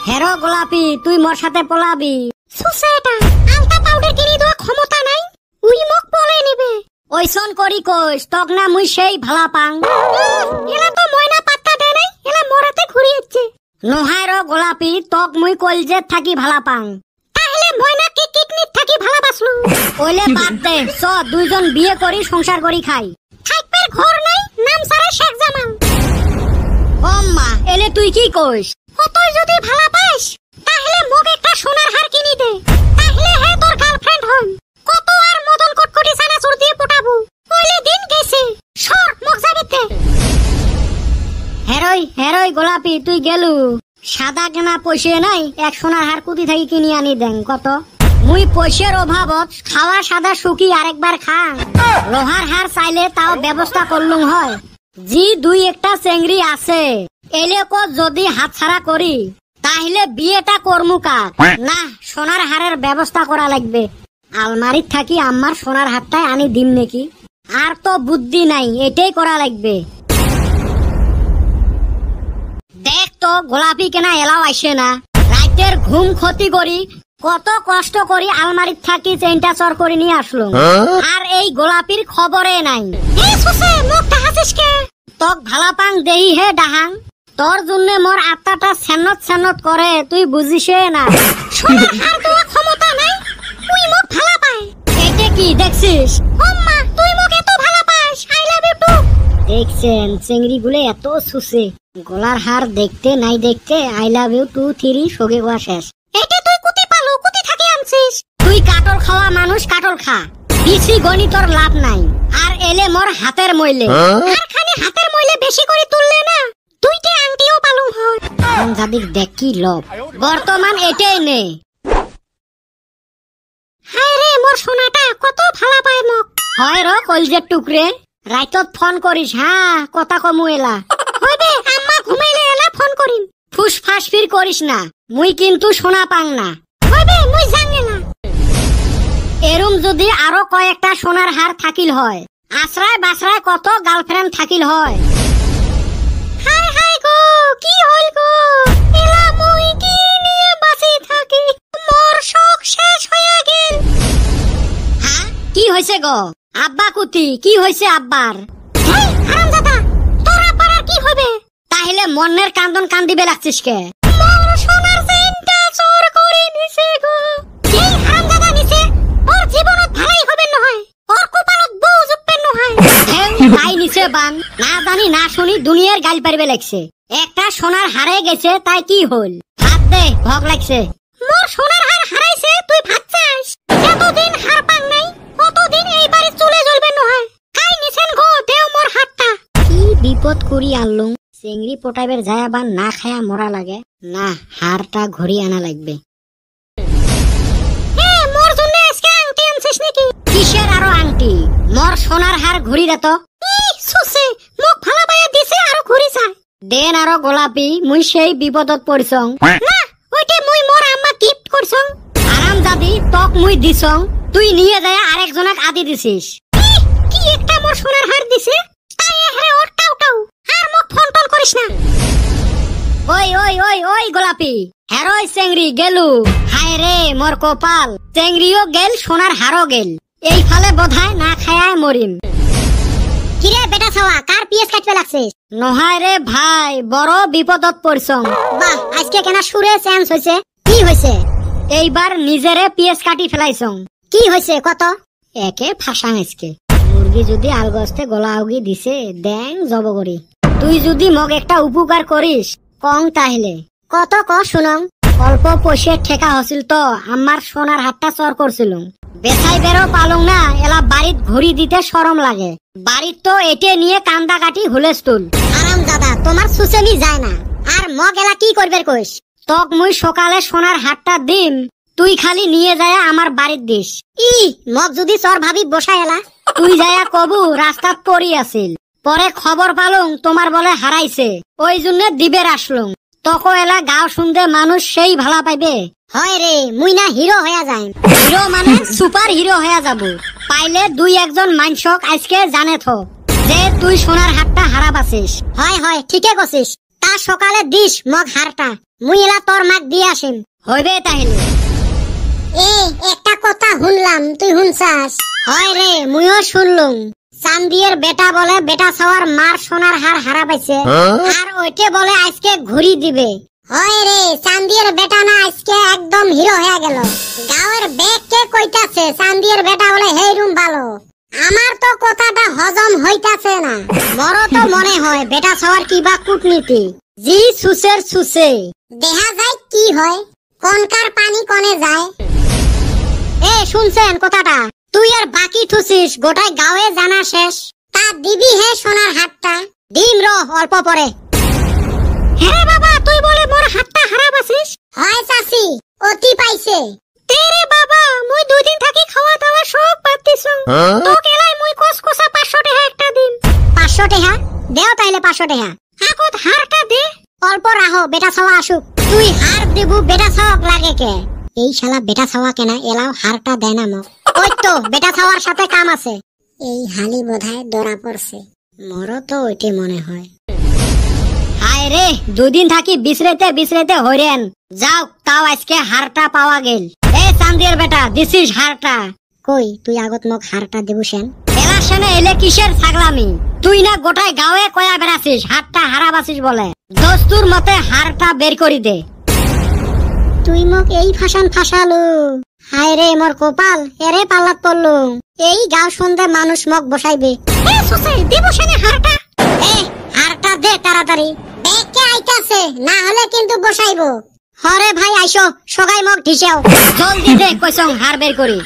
হেরো গোলাপি তুই মোর সাথে পলাবি। সুসেটা আলতা পাউডার কিনি দেওয়া ক্ষমতা নাই, উই মোক পলাই নিবে। ওইসন করি কইস তক না মুই সেই ভালা পাং। এলা তো ময়না পাত্তা দে নাই, এলা মোরাতে ঘুরিয়েছে। নহায় র গোলাপি তক মুই কলজেত থাকি ভালা পাং। তাহলে ময়না কি কিডনিত থাকি ভালা বাসলু? ওইলে বাদ দে, চ দুইজন বিয়ে করি সংসার করি খাই। থাকবার ঘর নাই, নাম সারা শেখ জামাল। মা এলে তুই কি কইস? তুই যদি ভালা পাস তাহলে মোক একটা সোনার হার কিনি দে, তাহলে হে তোর গার্লফ্রেন্ড হই। কত আর মদন কটকটি সানাসুর দিয়ে পটাবো, ওইলে দিন গেছে। সর মোক যাবিতে। হেরই হেরই গোলাপি তুই গেলু, সাদা কেনা পয়সা নাই, এক সোনার হার কুতি থাকি কিনি আনি দেন কত। মুই পয়সার অভাবত খাওয়া সাদা শুকি আরেকবার খা। লোহার হার চাইলে তাও ব্যবস্থা করলুম হয়। জি দুই একটা চেংড়ি আছে, এলে কত যদি হাতছাড়া করি তাহলে বিয়েটা করমু কাক। না সোনার হারের ব্যবস্থা করা লাগবে। আলমারিত থাকি আমার সোনার হারটাই আনি দিম নাকি, আর তো বুদ্ধি নাই, এটাই করা লাগবে। দেখ তো গোলাপি কেনা এলাও আসে না, রাতের ঘুম ক্ষতি করি কত কষ্ট করি আলমারিত থাকি চেনটা চর করে নিয়ে আসলো, আর এই গোলাপির খবরে নাই। তক ভালা পাং দেহি হে ডাহাং, তোর জন্য মোর আত্মাটা সেনত সেনত করে, তুই বুঝিস না। ক্ষমতা নাই, তুই মোক ভালা পাই। এটা কি দেখছিস? আম্মা তুই মোক এত ভালা পাস, আই লাভ ইউ টু। দেখছেন চিংড়ি গুলো এত সুসে, গলার হার দেখতে নাই দেখতে আই লাভ ইউ 2 3 সগে গোয়া শেষ। এটা তুই কুতি পালু, কুতি থাকি আনছিস? তুই কাটল খাওয়া মানুষ, কাটল খা, বেশি গণিতর লাভ নাই। আর এলে মোর হাতের মইলে, আর খানি হাতের মইলে বেশি করে তুললে না দুইটা আংটিও পালু হয়। যাদিক দেখ কি লোভ, বর্তমান এটাই নে। হায় রে মোর সোনাটা কত ভালা পায় মোক। হয় র কলজের টুকরে, রাইতত ফোন করিস। হ্যাঁ কথা কমু এলা হইবে, আম্মা ঘুমাইলে এলা ফোন করিম। ফুস ফাস ফির করিস না, মুই কিন্তু সোনা পাং না। হইবে মুই জানি না। এরম যদি আরো কয়েকটা সোনার হার থাকিল হয়, আশ্রয় বাসরায় কত গার্লফ্রেন্ড থাকিল হয়। হায় হায় গো কি হইল গো, এলা মুই কি নিয়ে বাঁচি থাকি, মোর শখ শেষ হইয়া গেল। হ্যাঁ কি হইছে গো? আব্বা কুতি কি হইছে আব্বার? হেই হারামজাদা, তোর আব্বার আর কি হবে? তাহলে মনের কান্দন কান্দিবে লাগছিস কে? মোর সোনার চেনটা চোর করে নিছে গো। এই হারামজাদা নিছে, ওর জীবনত ভালাই হবে নহয়, ওর কপালত বউ জুটবে নহয়। তাই নিচে বান, না জানি না শুনি দুনিয়ার গাল পারবে লাগছে। একটা সোনার হারে গেছে তাই কি হল? ভাত দে, ভোগ লাগছে। মোর সোনার হার হারাইছে তুই ভাত চাস? এতদিন হার পাং নাই, কতদিন এই বাড়ি চলে জ্বলবে নহয়। কাই নিছেন গো, দেও মোর হাতটা। কি বিপদ করি আনলুম, চিংড়ি পটাইবের যায় বা না খায়া মরা লাগে। না হারটা ঘুরি আনা লাগবে। মোর জন্য আজকে আংটি আনছিস নাকি? কিসের আরো আংটি? মোর সোনার হার ঘুরি দে তো। সুসে মোক ভালা পাইয়া দিছে আরো ঘুরি চায়। দেন আরো গোলাপি, মুই সেই বিপদত পড়ছং। না ওইটা মুই মোর আম্মা গিফট করছং। আরাম দাদি তক মুই দিছং, তুই নিয়ে যায় আরেকজনক আদি দিছিস। কি একটা মোর সোনার হার দিছে, তাই এহারে ওর টাউ টাউ। আর মোক ফোন টোন করিস না। ওই ওই ওই ওই গোলাপি, হেরোই চেংড়ি গেলু। হায় রে মোর কপাল, চেংড়িও গেল সোনার হারও গেল। এই ফালে বোধায় না খায়ায় মরিম। কিরে বেটা ছাওয়া, কার পিএস কাটতে লাগছিস? নহায় রে ভাই, বড় বিপদত পড়ছং। বাহ আজকে কেনা সুরে চেঞ্জ হইছে। কি হইছে? এইবার নিজেরে পিএস কাটি ফেলাইছং। কি হইছে কত? একে ফাঁসাং আজকে। মুরগি যদি আলগস্তে গলা আউগি দিছে দেং জব করি। তুই যদি মগ একটা উপকার করিস কং তাহলে। কত ক শুনং। অল্প পয়সার ঠেকা হছিল তো, আমার সোনার হাতটা চর করছিলুম। বেচাই বেরো পালং না, এলা বাড়িত ঘুরি দিতে শরম লাগে। বাড়িত তো এটে নিয়ে কান্দা কাটি হুলেস্তুল। আরাম দাদা তোমার সুসেমি যায় না, আর মগ এলা কি করবে কইস? তক মুই সকালে সোনার হাতটা দিম, তুই খালি নিয়ে যায় আমার বাড়িত দিস। ই মগ যদি চর ভাবি বসাই এলা, তুই যায়া কবু রাস্তাত পড়ি আছিল। পরে খবর পালুং তোমার বলে হারাইছে, ওই জন্য দিবের আসলুম। তক এলা গাও শুনতে মানুষ সেই ভালা পাইবে। হয় রে মুই না হিরো হয়ে যাই। হিরো মানে সুপার হিরো হয়ে যাব। পাইলে দুই একজন মানসক আজকে জানে থ যে তুই সোনার হাতটা হারাবাছিস। হয় হয় ঠিকই কছিস। তা সকালে দিস মগ হারটা, মুই এলা তোর মাক দিয়ে আসিম, হইবে তাহলে। এ একটা কথা শুনলাম, তুই শুনছাস? হয় রে, মুইও শুনলুম। চান্দিয়ের বেটা বলে বেটা সবার মার সোনার হার হারা পাইছে, আর ওইটে বলে আজকে ঘুরি দিবে। হয় রে, চান্দিয়ের বেটা না আজকে একদম হিরো হয়ে গেল। গাঁয়ের বেগ কে কইতাছে চান্দিয়ের বেটা বলে হেই রুম ভালো। আমার তো কথাটা হজম হইতাছে না। বড় তো মনে হয় বেটা সবার কিবা কূটনীতি, জি সুসের সুসে। দেখা যায় কি হয়, কোনকার পানি কোনে যায়। এ শুনছেন কথাটা? তুই আর বাকি থুসিস, গোটাই গাঁয়ে জানা শেষ। তা দিবি হে সোনার হাতটা? দিম অল্প পরে। হ্যাঁ বাবা, তুই বলে মোর হাতটা হারাপ আছিস? হয় চাচি, অতি পাইছে। তেরে বাবা, মুই 2 দিন থাকি খাওয়া দাওয়া সব বাদ দিছু। তো কেলাই মুই কসকসা 500 টাকা একটা দিম। 500 টাকা দেও তাইলে, 500 টাকা। আগত হারটা দে। অল্প রাখো, বেটা ছাওয়া আসুক। তুই হার দেবু, বেটা ছাওয়াক লাগে কে? এই শালা বেটা ছাওয়া কেনা এলাও হারটা দেয় না মক। ওই তো বেটা ছাওয়ার সাথে কাম আছে। এই হালি বোধহয় ধরা পড়ছে। মোরও তো ওইটি মনে হয়। হায় রে, 2 দিন থাকি বিছরেতে হইরেন। যাও, তাও আজকে হারটা পাওয়া গেল। এ চান্দিয়ের বেটা, দিছিস হারটা? কই তুই আগত মোক হারটা দেবু সেন? এলা সেনে এলে কিসের ছাগলামি? তুই না গোটাই গাঁয়ে কয়া বেড়াছিস হারটা হারাবাছিস বলে। দস্তুর মতে হারটা বের করি দে। তুই মোক এই ফাঁসালু। হায় রে মোর কপাল, এরে পাল্লাত পড়লু। এই গাঁও সন্ধে মানুষ মোক বসাইবে। এ সুসে, দেবো সেনে হারটা। এ হারটা দে তাড়াতাড়ি। বেগ কে আইতাছে, না হলে কিন্তু বসাইবো। হরে ভাই আইসো, সগাই মোক ঢিসাও। জলদি দে কইছং হার বের করি।